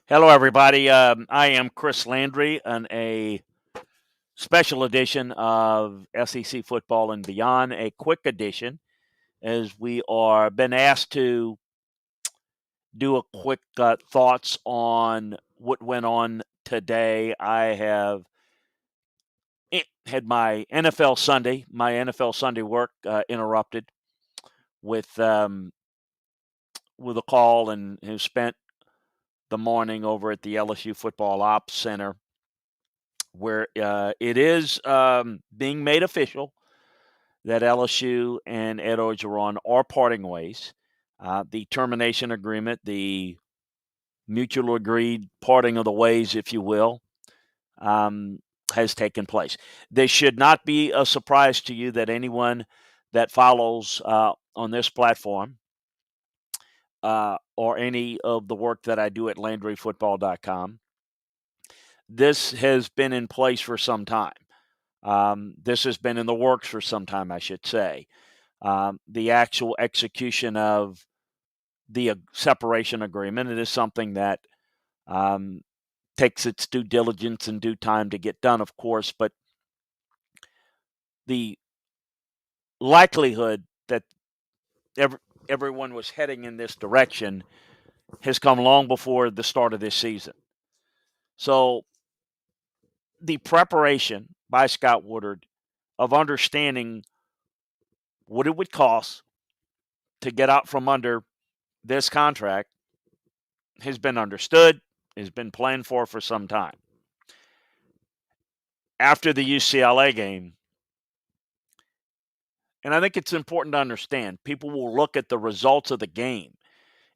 Hello, everybody. I am Chris Landry on a special edition of SEC Football and Beyond, a quick edition, as we are been asked to do a quick thoughts on what went on today. I have had my NFL Sunday work interrupted with with a call, and who spent the morning over at the LSU Football Ops Center where it is being made official that LSU and Ed Orgeron are parting ways. The termination agreement, the mutual agreed parting of the ways, if you will, um, has taken place. This should not be a surprise to you that anyone that follows on this platform or any of the work that I do at LandryFootball.com. This has been in place for some time. This has been in the works for some time, I should say. The actual execution of the separation agreement, it is something that um, takes its due diligence and due time to get done, of course, but the likelihood that everyone was heading in this direction has come long before the start of this season. So the preparation by Scott Woodard of understanding what it would cost to get out from under this contract has been understood, has been planned for some time. After the UCLA game, and I think it's important to understand, people will look at the results of the game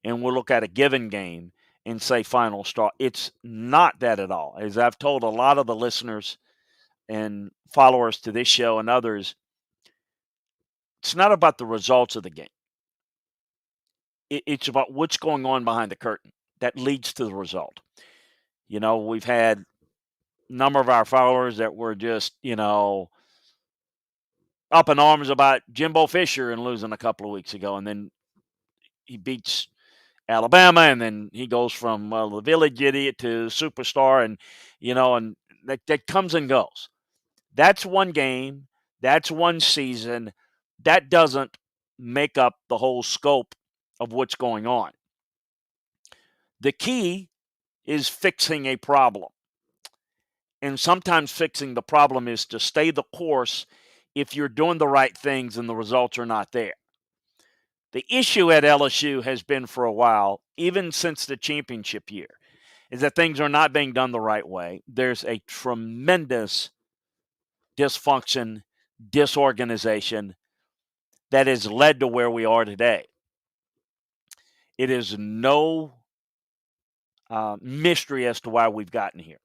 and will look at a given game and say final straw. It's not that at all. As I've told a lot of the listeners and followers to this show and others, it's not about the results of the game. It's about what's going on behind the curtain that leads to the result. We've had a number of our followers that were just, up in arms about Jimbo Fisher and losing a couple of weeks ago. And then he beats Alabama, and then he goes from the village idiot to superstar, and that comes and goes. That's one game. That's one season. That doesn't make up the whole scope of what's going on. The key is fixing a problem. And sometimes fixing the problem is to stay the course if you're doing the right things and the results are not there. The issue at LSU has been for a while, even since the championship year, is that things are not being done the right way. There's a tremendous dysfunction, disorganization that has led to where we are today. It is no mystery as to why we've gotten here.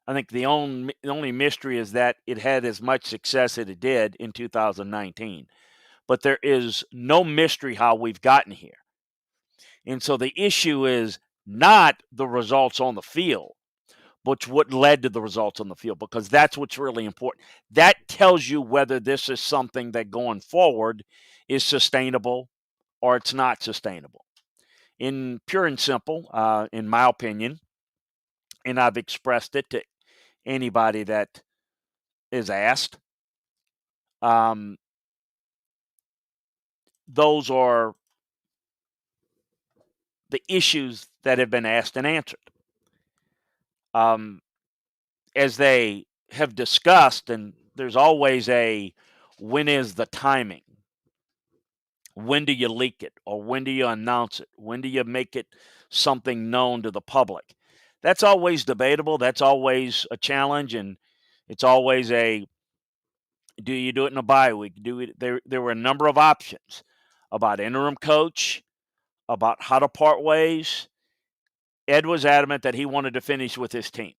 I think the only mystery is that it had as much success as it did in 2019. But there is no mystery how we've gotten here. And so the issue is not the results on the field, but what led to the results on the field, because that's what's really important. That tells you whether this is something that going forward is sustainable or it's not sustainable. In pure and simple, in my opinion, and I've expressed it to anybody that is asked, um, those are the issues that have been asked and answered. As they have discussed, and there's always a when is the timing? When do you leak it? Or when do you announce it? When do you make it something known to the public? That's always debatable. That's always a challenge. And it's always a do you do it in a bye week? There were a number of options about interim coach, about how to part ways. Ed was adamant that he wanted to finish with his team.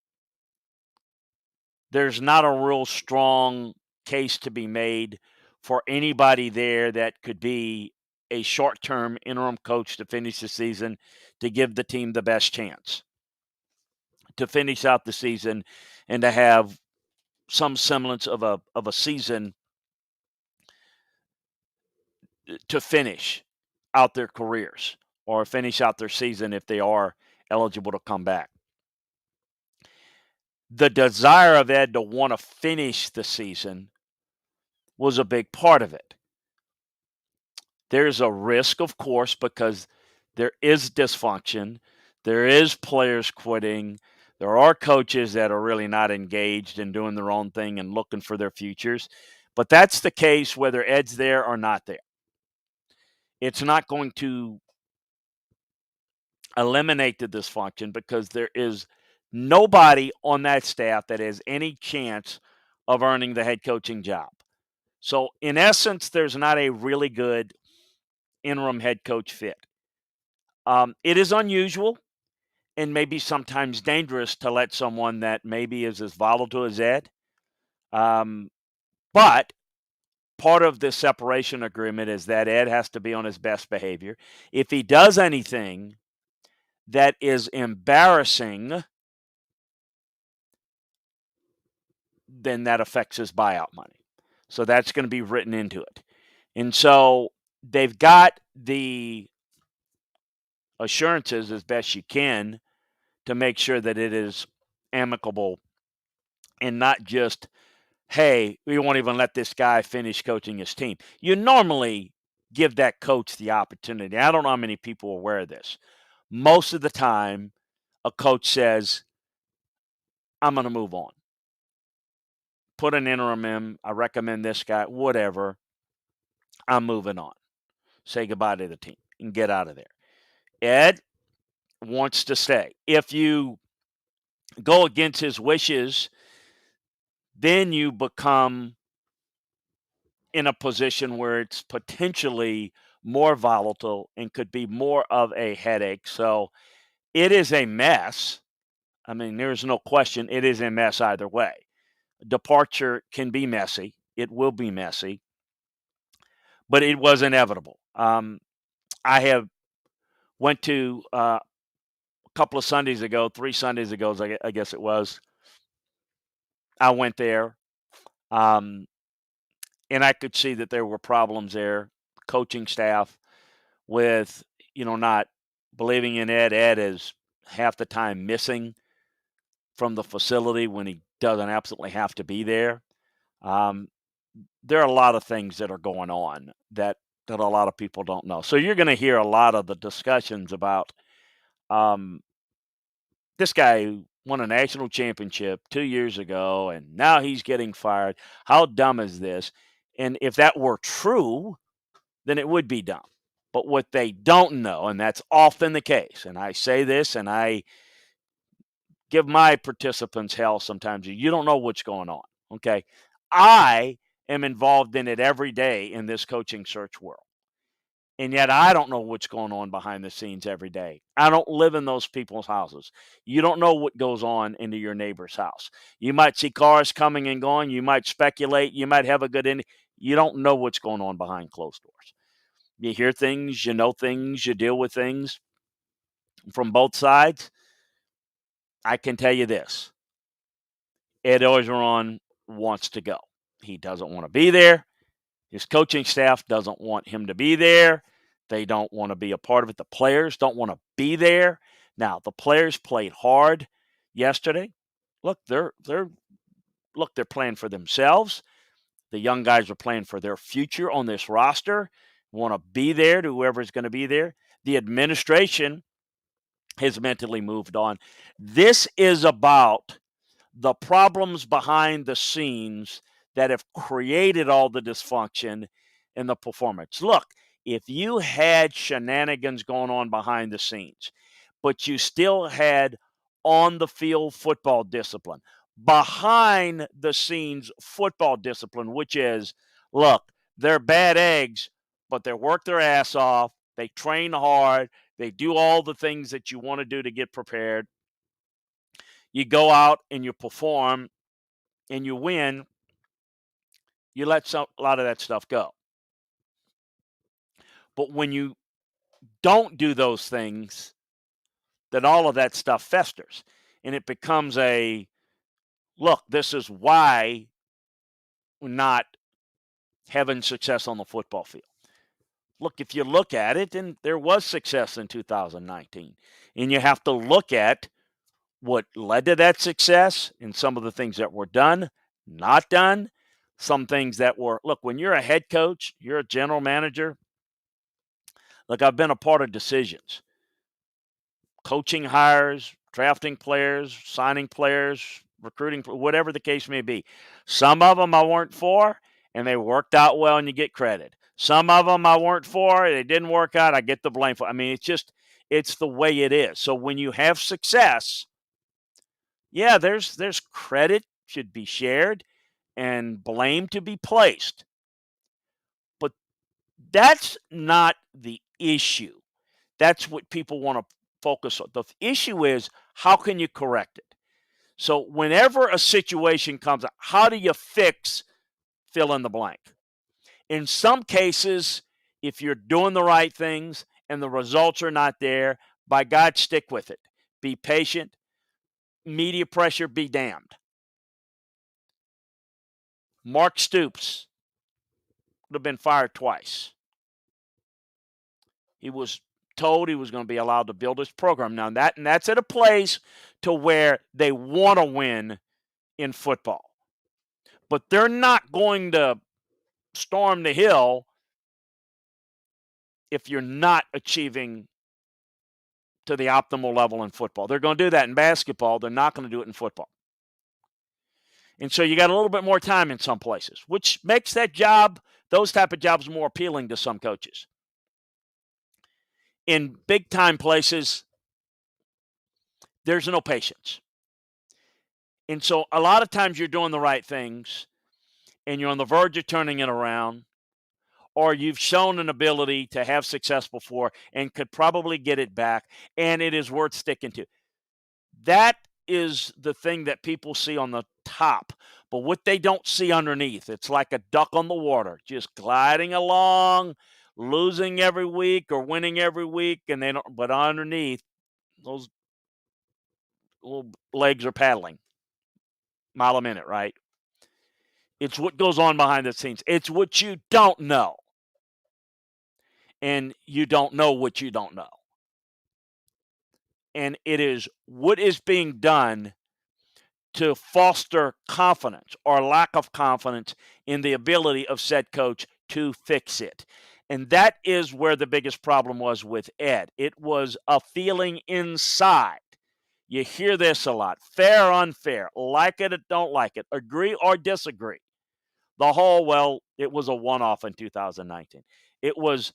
There's not a real strong case to be made for anybody there that could be a short-term interim coach to finish the season to give the team the best chance to finish out the season and to have some semblance of a season to finish out their careers or finish out their season if they are eligible to come back. The desire of Ed to want to finish the season was a big part of it. There's a risk, of course, because there is dysfunction. There is players quitting. There are coaches that are really not engaged in doing their own thing and looking for their futures. But that's the case whether Ed's there or not there. It's not going to eliminate the dysfunction because there is nobody on that staff that has any chance of earning the head coaching job. So, in essence, there's not a really good interim head coach fit. It is unusual and maybe sometimes dangerous to let someone that maybe is as volatile as Ed. But part of the separation agreement is that Ed has to be on his best behavior. If he does anything that is embarrassing, then that affects his buyout money. So that's going to be written into it. And so they've got the assurances as best you can to make sure that it is amicable and not just, hey, we won't even let this guy finish coaching his team. You normally give that coach the opportunity. I don't know how many people are aware of this. Most of the time, a coach says, I'm going to move on. Put an interim in. I recommend this guy, whatever. I'm moving on. Say goodbye to the team and get out of there. Ed wants to stay. If you go against his wishes, then you become in a position where it's potentially more volatile and could be more of a headache. So it is a mess. I mean, there's no question it is a mess either way. Departure can be messy. It will be messy, but it was inevitable. I have went to a couple of Sundays ago, 3 Sundays ago, I guess it was. I went there, and I could see that there were problems there. Coaching staff with, not believing in Ed. Ed is half the time missing from the facility when he doesn't absolutely have to be there. There are a lot of things that are going on that a lot of people don't know. So you're going to hear a lot of the discussions about this guy who won a national championship 2 years ago, and now he's getting fired. How dumb is this? And if that were true, then it would be dumb. But what they don't know, and that's often the case, and I say this and I give my participants hell sometimes, you don't know what's going on, okay? I am involved in it every day in this coaching search world. And yet I don't know what's going on behind the scenes every day. I don't live in those people's houses. You don't know what goes on into your neighbor's house. You might see cars coming and going. You might speculate. You might have a good ending. You don't know what's going on behind closed doors. You hear things, you know things, you deal with things from both sides. I can tell you this. Ed Orgeron wants to go. He doesn't want to be there. His coaching staff doesn't want him to be there. They don't want to be a part of it. The players don't want to be there. Now, the players played hard yesterday. Look, they're playing for themselves. The young guys are playing for their future on this roster. Want to be there to whoever's going to be there. The administration has mentally moved on. This is about the problems behind the scenes that have created all the dysfunction in the performance. Look, if you had shenanigans going on behind the scenes, but you still had on the field football discipline, behind the scenes football discipline, which is, look, they're bad eggs, but they work their ass off. They train hard. They do all the things that you want to do to get prepared. You go out and you perform and you win, you let a lot of that stuff go. But when you don't do those things, then all of that stuff festers. And it becomes a, look, this is why we're not having success on the football field. look, if you look at it, and there was success in 2019, and you have to look at what led to that success and some of the things that were done, not done, some things that were, look, when you're a head coach, you're a general manager. Look, I've been a part of decisions, coaching hires, drafting players, signing players, recruiting, whatever the case may be. Some of them I weren't for, and they worked out well, and you get credit. Some of them I weren't for, they didn't work out, I get the blame for. I mean, it's the way it is. So when you have success, yeah, there's credit should be shared and blame to be placed. But that's not the issue. That's what people want to focus on. The issue is, how can you correct it? So whenever a situation comes up, how do you fix fill in the blank? In some cases, if you're doing the right things and the results are not there, by God, stick with it. Be patient. Media pressure, be damned. Mark Stoops would have been fired twice. He was told he was going to be allowed to build his program. Now that's at a place to where they want to win in football. But they're not going to storm the hill if you're not achieving to the optimal level in football. They're going to do that in basketball. They're not going to do it in football. And so you got a little bit more time in some places, which makes that job, those type of jobs, more appealing to some coaches. In big time places, there's no patience. And so a lot of times you're doing the right things and you're on the verge of turning it around, or you've shown an ability to have success before and could probably get it back, and it is worth sticking to. That is the thing that people see on the top. But what they don't see underneath, it's like a duck on the water, just gliding along, losing every week or winning every week, and they don't, but underneath, those little legs are paddling mile a minute, right? It's what goes on behind the scenes. It's what you don't know. And you don't know what you don't know. And it is what is being done to foster confidence or lack of confidence in the ability of said coach to fix it. And that is where the biggest problem was with Ed. It was a feeling inside. You hear this a lot, fair or unfair, like it or don't like it, agree or disagree. The whole, well, it was a one-off in 2019. It was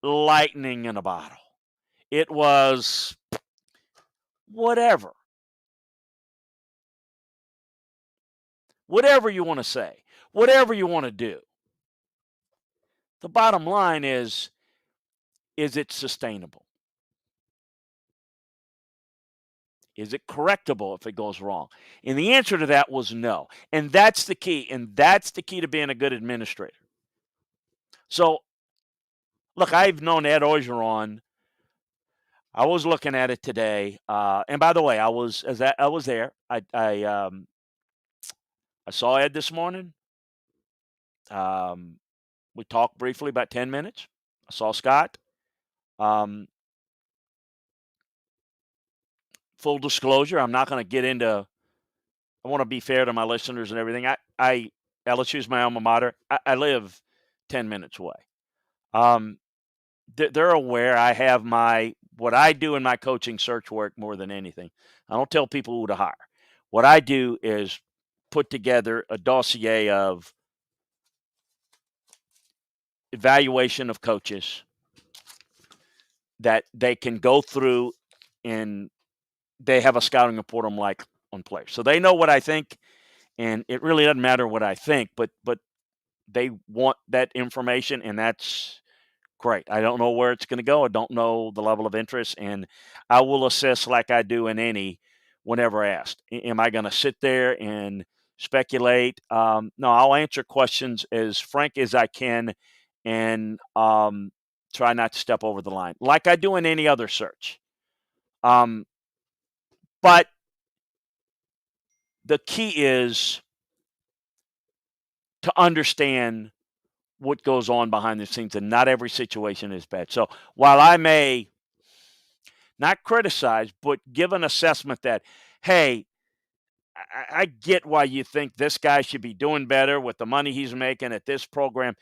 lightning in a bottle. It was whatever. Whatever you want to say, whatever you want to do. The bottom line is it sustainable? Is it correctable if it goes wrong? And the answer to that was no. And that's the key. And that's the key to being a good administrator. So, look, I've known Ed Orgeron. I was looking at it today, and by the way, I was there. I saw Ed this morning. We talked briefly about 10 minutes. I saw Scott. Um, Full disclosure, I'm not going to get into. I want to be fair to my listeners and everything. LSU is my alma mater. I live 10 minutes away. They're aware I have what I do in my coaching search work more than anything. I don't tell people who to hire. What I do is put together a dossier of evaluation of coaches that they can go through, and they have a scouting report on players. So they know what I think, and it really doesn't matter what I think, but they want that information, and that's great. I don't know where it's going to go. I don't know the level of interest, and I will assess like I do in any whenever asked. Am I going to sit there and speculate? No, I'll answer questions as frank as I can, and try not to step over the line like I do in any other search. But the key is to understand what goes on behind the scenes, and not every situation is bad. So while I may not criticize, but give an assessment that, hey, I get why you think this guy should be doing better with the money he's making at this program.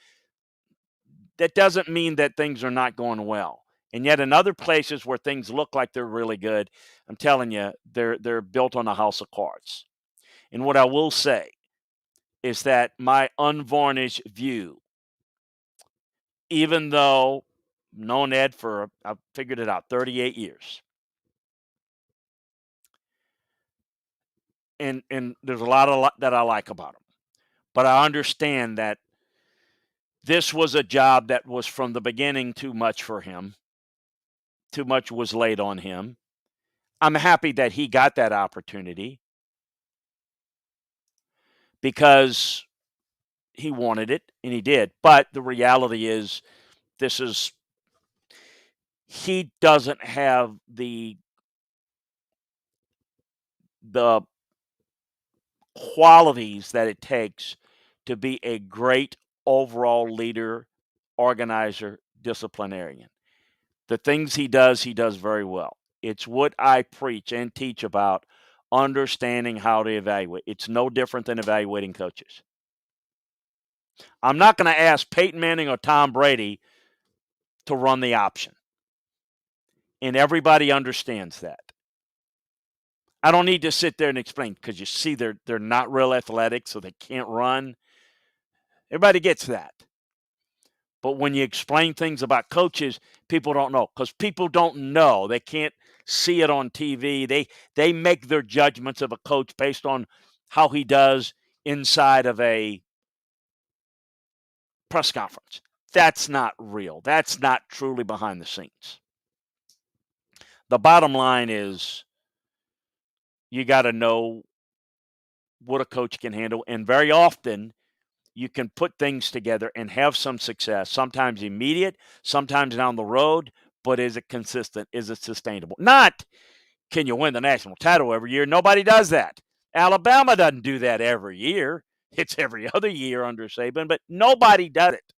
That doesn't mean that things are not going well. And yet in other places where things look like they're really good, I'm telling you, they're built on a house of cards. And what I will say is that my unvarnished view, even though I've known Ed for, I've figured it out, 38 years. And there's a lot that I like about him. But I understand that this was a job that was from the beginning too much for him. Too much was laid on him. I'm happy that he got that opportunity because he wanted it and he did. But the reality is, he doesn't have the qualities that it takes to be a great overall leader, organizer, disciplinarian. The things he does very well. It's what I preach and teach about understanding how to evaluate. It's no different than evaluating coaches. I'm not going to ask Peyton Manning or Tom Brady to run the option. And everybody understands that. I don't need to sit there and explain because you see they're not real athletic, so they can't run. Everybody gets that. But when you explain things about coaches, people don't know because people don't know. They can't see it on TV. They make their judgments of a coach based on how he does inside of a press conference. That's not real. That's not truly behind the scenes. The bottom line is you got to know what a coach can handle. And very often you can put things together and have some success, sometimes immediate, sometimes down the road, but is it consistent? Is it sustainable? Not can you win the national title every year? Nobody does that. Alabama doesn't do that every year. It's every other year under Saban, but nobody does it.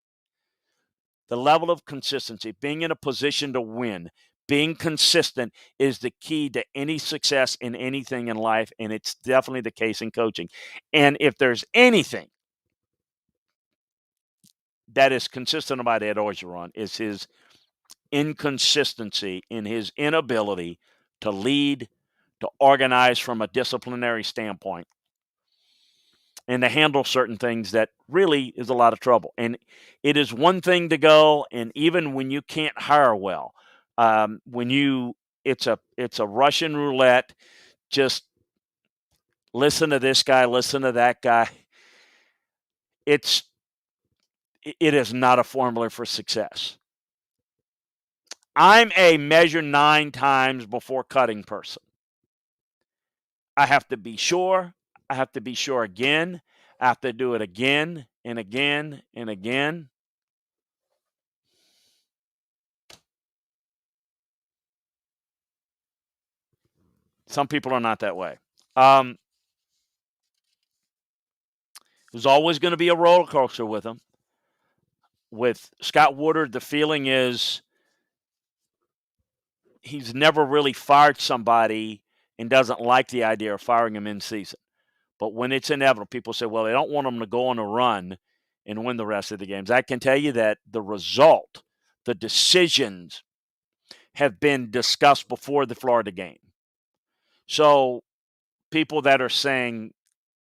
The level of consistency, being in a position to win, being consistent is the key to any success in anything in life, and it's definitely the case in coaching. And if there's anything that is consistent about Ed Orgeron, is his inconsistency in his inability to lead, to organize from a disciplinary standpoint, and to handle certain things that really is a lot of trouble. And it is one thing to go, and even when you can't hire well, it's a Russian roulette. Just listen to this guy, listen to that guy. It is not a formula for success. I'm a measure 9 times before cutting person. I have to be sure. I have to be sure again. I have to do it again and again and again. Some people are not that way. There's always going to be a roller coaster with him. With Scott Woodard, the feeling is he's never really fired somebody and doesn't like the idea of firing him in season. But when it's inevitable, people say, well, they don't want him to go on a run and win the rest of the games. I can tell you that the result, the decisions have been discussed before the Florida game. So people that are saying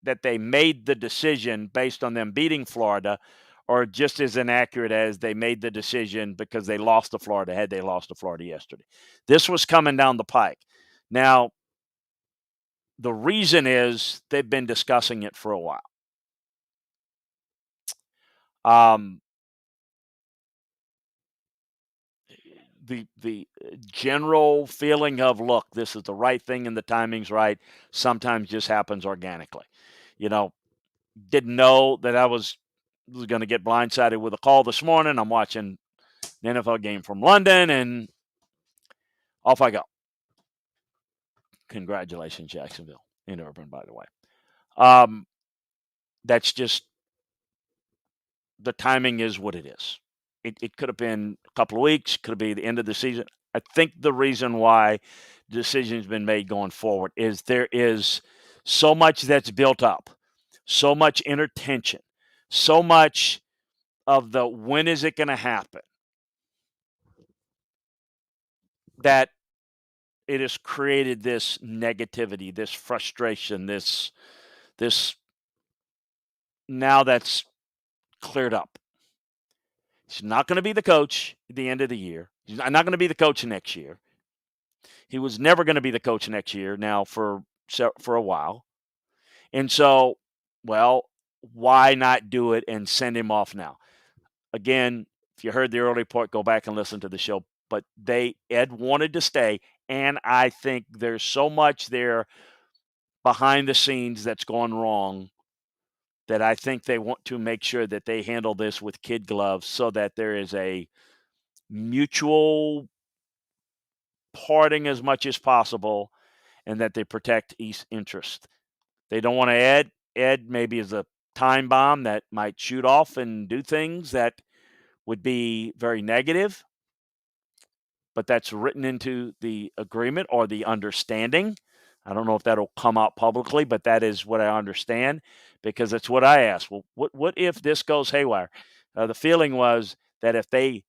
that they made the decision based on them beating Florida are just as inaccurate as they made the decision because they lost to Florida had they lost to Florida yesterday. This was coming down the pike. Now, the reason is they've been discussing it for a while. The general feeling of, look, this is the right thing and the timing's right, sometimes just happens organically. Didn't know that I was going to get blindsided with a call this morning. I'm watching the NFL game from London, and off I go. Congratulations, Jacksonville and Urban, by the way. That's just the timing is what it is. It could have been a couple of weeks, could have been the end of the season. I think the reason why the decision's been made going forward is there is so much that's built up, so much inner tension, so much of the when is it going to happen that it has created this negativity, this frustration, this now that's cleared up. He's not going to be the coach at the end of the year. He's not going to be the coach next year. He was never going to be the coach next year now for a while. And so, well, why not do it and send him off now? Again, if you heard the early part, go back and listen to the show. But Ed wanted to stay, and I think there's so much there behind the scenes that's gone wrong that I think they want to make sure that they handle this with kid gloves so that there is a mutual parting as much as possible and that they protect East interest. They don't want to Ed maybe is a time bomb that might shoot off and do things that would be very negative, but that's written into the agreement or the understanding. I don't know if that'll come out publicly, but that is what I understand because that's what I asked. Well, what if this goes haywire? The feeling was that if they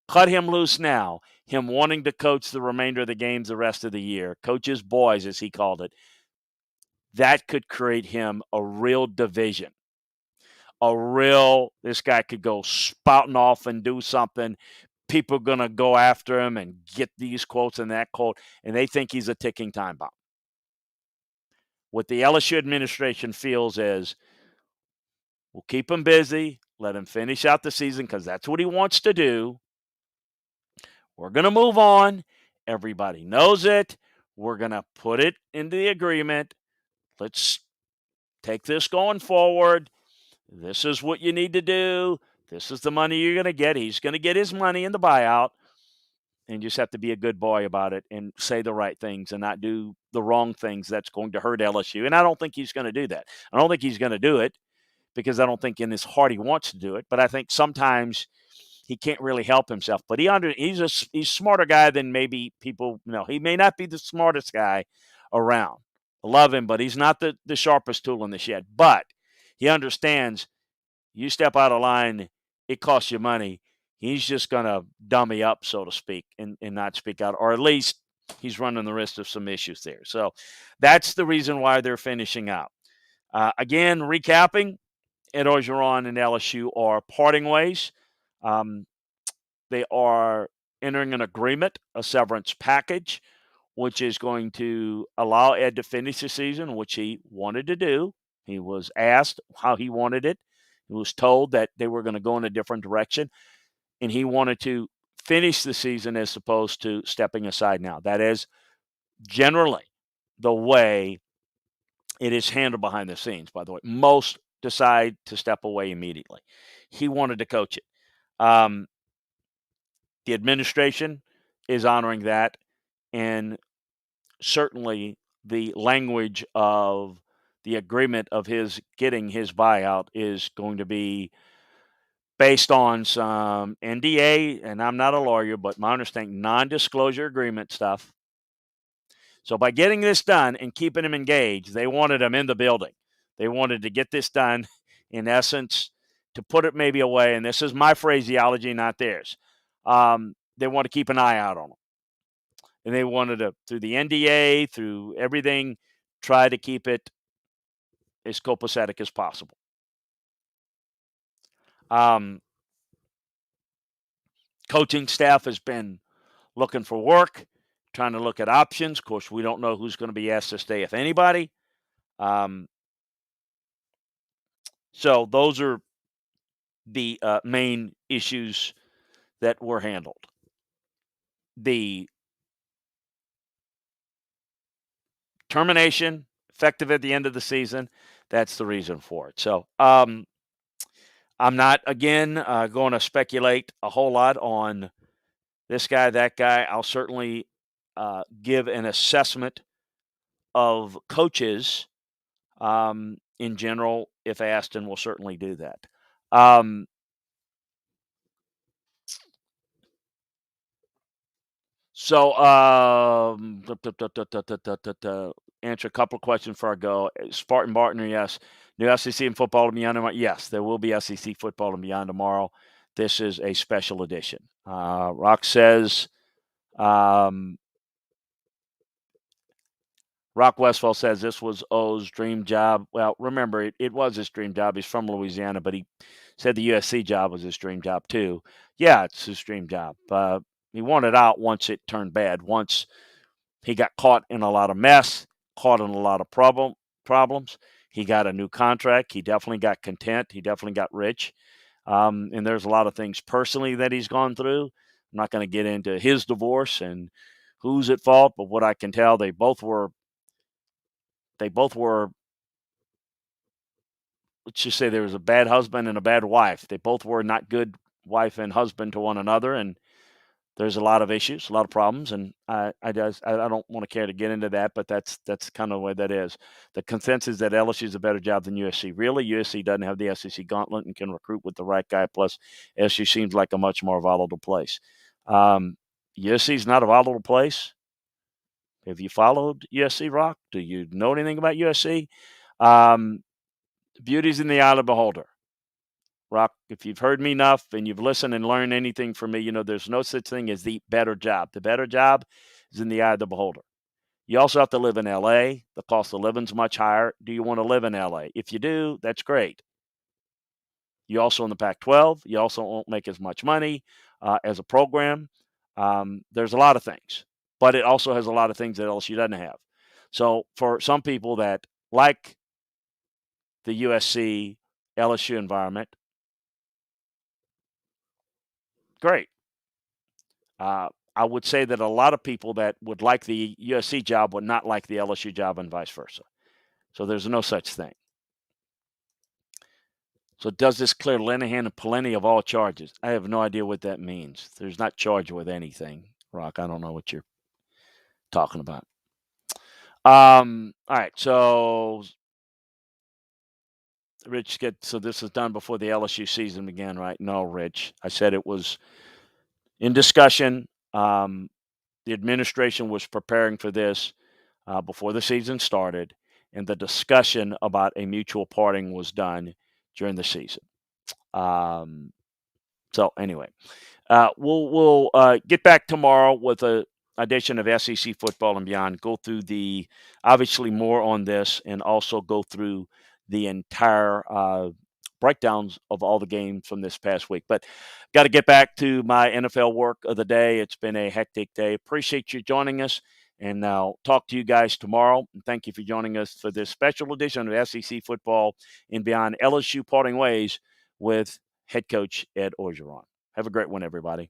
cut him loose now, him wanting to coach the remainder of the games the rest of the year, coach his boys, as he called it, that could create him a real division. This guy could go spouting off and do something. People are going to go after him and get these quotes and that quote, and they think he's a ticking time bomb. What the LSU administration feels is we'll keep him busy, let him finish out the season because that's what he wants to do. We're going to move on. Everybody knows it. We're going to put it into the agreement. Let's take this going forward. This is what you need to do. This is the money you're going to get. He's going to get his money in the buyout. And you just have to be a good boy about it and say the right things and not do the wrong things that's going to hurt LSU. And I don't think he's going to do that. I don't think he's going to do it because I don't think in his heart he wants to do it. But I think sometimes he can't really help himself. But he's a smarter guy than maybe people know. He may not be the smartest guy around. I love him, but he's not the sharpest tool in the shed. But he understands you step out of line, it costs you money. He's just going to dummy up, so to speak, and not speak out. Or at least he's running the risk of some issues there. So that's the reason why they're finishing out. Again, recapping, Ed Orgeron and LSU are parting ways. They are entering an agreement, a severance package, which is going to allow Ed to finish the season, which he wanted to do. He was asked how he wanted it. He was told that they were going to go in a different direction, and he wanted to finish the season as opposed to stepping aside now. That is generally the way it is handled behind the scenes, by the way. Most decide to step away immediately. He wanted to coach it. The administration is honoring that, and certainly the language of the agreement of his getting his buyout is going to be based on some NDA, and I'm not a lawyer, but my understanding, non-disclosure agreement stuff. So by getting this done and keeping him engaged, they wanted him in the building. They wanted to get this done, in essence, to put it maybe away, and this is my phraseology, not theirs. They want to keep an eye out on him. And they wanted to, through the NDA, through everything, try to keep it as copacetic as possible. Coaching staff has been looking for work, trying to look at options. Of course, we don't know who's going to be asked to stay, if anybody. So those are the main issues that were handled. The termination, effective at the end of the season, that's the reason for it. So I'm not, again, going to speculate a whole lot on this guy, that guy. I'll certainly give an assessment of coaches in general if asked, and we'll certainly do that. So, answer a couple of questions before I go. Spartan Barton, yes. New SEC and football and beyond tomorrow. Yes, there will be SEC football and beyond tomorrow. This is a special edition. Rock says, um, Rock Westfall says this was O's dream job. Well, remember, it was his dream job. He's from Louisiana, but he said the USC job was his dream job too. Yeah, it's his dream job. He wanted out once it turned bad. Once he got caught in a lot of mess, caught in a lot of problems. He got a new contract. He definitely got content. He definitely got rich. And there's a lot of things personally that he's gone through. I'm not going to get into his divorce and who's at fault, but what I can tell, they both were, let's just say there was a bad husband and a bad wife. They both were not good wife and husband to one another, and there's a lot of issues, a lot of problems, and I don't want to care to get into that, but that's kind of the way that is. The consensus that LSU is a better job than USC. Really, USC doesn't have the SEC gauntlet and can recruit with the right guy. Plus, LSU seems like a much more volatile place. Um, USC is not a volatile place. Have you followed USC, Rock? Do you know anything about USC? Um, Beauty's in the eye of the beholder. Rock, if you've heard me enough and you've listened and learned anything from me, you know there's no such thing as the better job. The better job is in the eye of the beholder. You also have to live in LA. The cost of living is much higher. Do you want to live in LA? If you do, that's great. You also in the Pac-12. You also won't make as much money as a program. There's a lot of things, but it also has a lot of things that LSU doesn't have. So for some people that like the USC LSU environment, great. Uh, I would say that a lot of people that would like the USC job would not like the LSU job and vice versa. So there's no such thing. So does this clear Linehan and plenty of all charges? I have no idea what that means. There's not charged with anything, Rock. I don't know what you're talking about. All right. So Rich, so this is done before the LSU season began, right? No, Rich. I said it was in discussion. The administration was preparing for this before the season started, and the discussion about a mutual parting was done during the season. So anyway, we'll get back tomorrow with a edition of SEC football and beyond. Go through the obviously more on this, and also go through the entire breakdowns of all the games from this past week. But got to get back to my NFL work of the day. It's been a hectic day. Appreciate you joining us, and I'll talk to you guys tomorrow. And thank you for joining us for this special edition of SEC football and beyond. LSU parting ways with head coach Ed Orgeron. Have a great one, everybody.